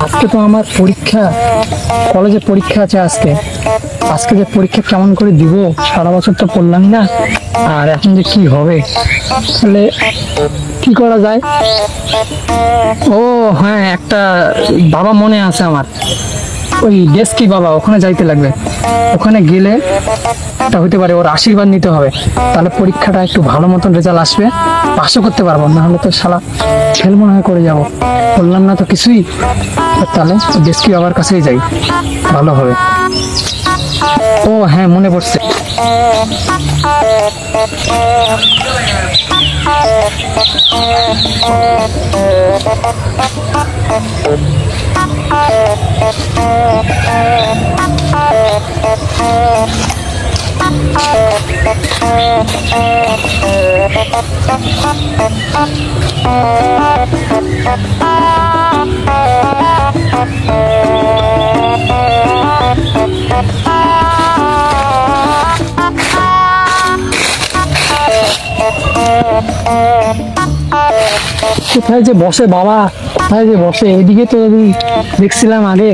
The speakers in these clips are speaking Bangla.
আজকে তো আমার পরীক্ষা, কলেজে পরীক্ষা আছে আজকে। আজকে যে পরীক্ষা কেমন করে দিব, সারা বছর তো পড়লাম না, আর এখন যে কি হবে, তাহলে কি করা যায়? ও হ্যাঁ, একটা বাবা মনে আছে আমার, ওই ডেস্কি বাবা, ওখানে যাইতে লাগবে। ওখানে গেলে এটা হতে পারে ওর আশীর্বাদ নিতে হবে, তাহলে পরীক্ষাটা একটু ভালো মতন রেজাল্ট আসবে, পাশও করতে পারবো। না হলে তো শালা ফেল মনে হয় করে যাবো, বললাম না তো কিছুই। তাহলে ডেস্কি বাবার কাছেই যাই, ভালো হবে। ও হ্যাঁ, মনে পড়ছে। কোথায় যে বসে বাবা, কোথায় যে বসে? এদিকে তো আমি দেখছিলাম, আগে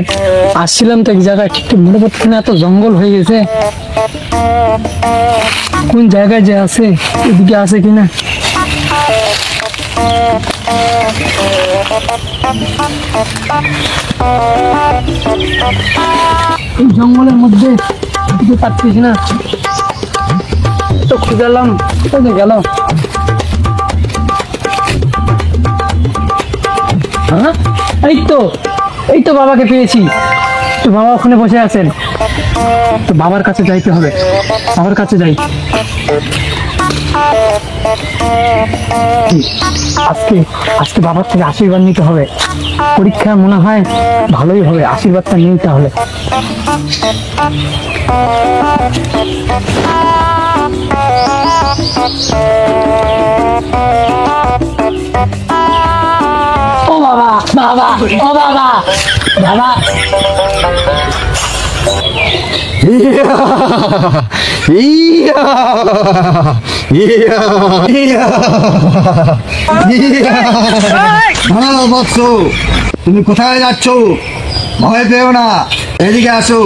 আসছিলাম তো এক জায়গায়, ঠিক মনে পড়ছে না, এত জঙ্গল হয়ে গেছে। কোন জায়গায় যে আছে, এদিকে আছে কিনা? এই জঙ্গলের মধ্যে দিতে পারছিস না তো, খুঁজালাম, কোথায় গেল? হ্যাঁ, এই তো বাবাকে পেয়েছি। তো বাবা ওখানে বসে আছেন, তো বাবার কাছে যাইতে হবে, বাবার কাছে যাই। আজকে আজকে বাবার থেকে আশীর্বাদ নিতে হবে, পরীক্ষা মনে হয় ভালোই হবে, আশীর্বাদটা নিই তাহলে। ও বাবা, বাবা, ও বাবা, বাবা। বৎস, তুমি কোথায় যাচ্ছ? ভয় পেও না, এদিকে আসো।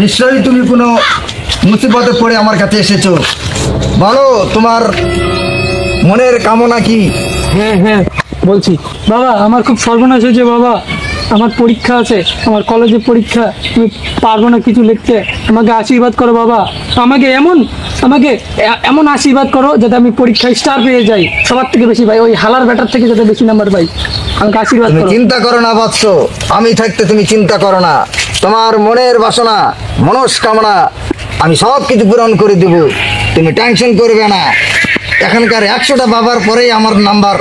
নিশ্চয়ই তুমি কোনো মুসিবতে পড়ে আমার কাছে এসেছো। বলো, তোমার মনের কামনা কি? হ্যাঁ হ্যাঁ, বলছি বাবা, আমার খুব সর্বনাশ হয়েছে বাবা। আমার পরীক্ষা আছে, আমার কলেজে পরীক্ষা, তুমি পারবো না কিছু লিখতে, আমাকে আশীর্বাদ করো বাবা। আমাকে এমন আশীর্বাদ করো যাতে আমি পরীক্ষায় স্টার পেয়ে যাই, সবার থেকে বেশি ভাই, ওই হালার ব্যাটার থেকে যাতে বেশি নাম্বার পাই। আমাকে আশীর্বাদ করো। চিন্তা করো না বৎস, আমি থাকতে তুমি চিন্তা করো না। তোমার মনের বাসনা, মনস্কামনা আমি সব কিছু পূরণ করে দেব, তুমি টেনশন করবে না। এখানকার 100টা বাবার পরেই আমার নাম্বার,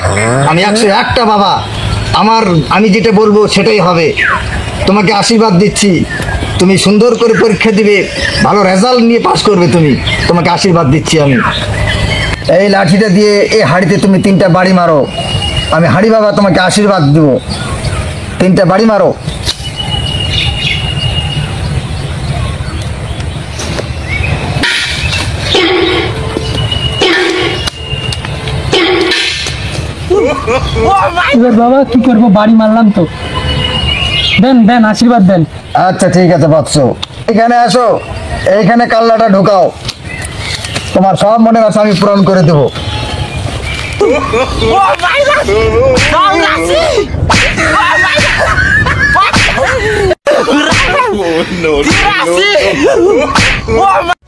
আমি 101টা বাবা। আমি যেটা বলবো সেটাই হবে। তোমাকে আশীর্বাদ দিচ্ছি, তুমি সুন্দর করে পরীক্ষা দিবে, ভালো রেজাল্ট নিয়ে পাস করবে তুমি। তোমাকে আশীর্বাদ দিচ্ছি আমি। এই লাঠিটা দিয়ে এই হাড়িতে তুমি 3টা বাড়ি মারো, আমি হাড়ি বাবা তোমাকে আশীর্বাদ দেব। 3টা বাড়ি মারো। এবার বাবা কি করবো, বাড়ি মারলাম তো। দেন দেন, আশীর্বাদ দেন। আচ্ছা ঠিক আছে বৎস, এখানে আসো, এইখানে কাল্লাটা ঢোকাও, তোমার সব মনের আশা আমি পূরণ করে দেবো। Oh, no, no, no.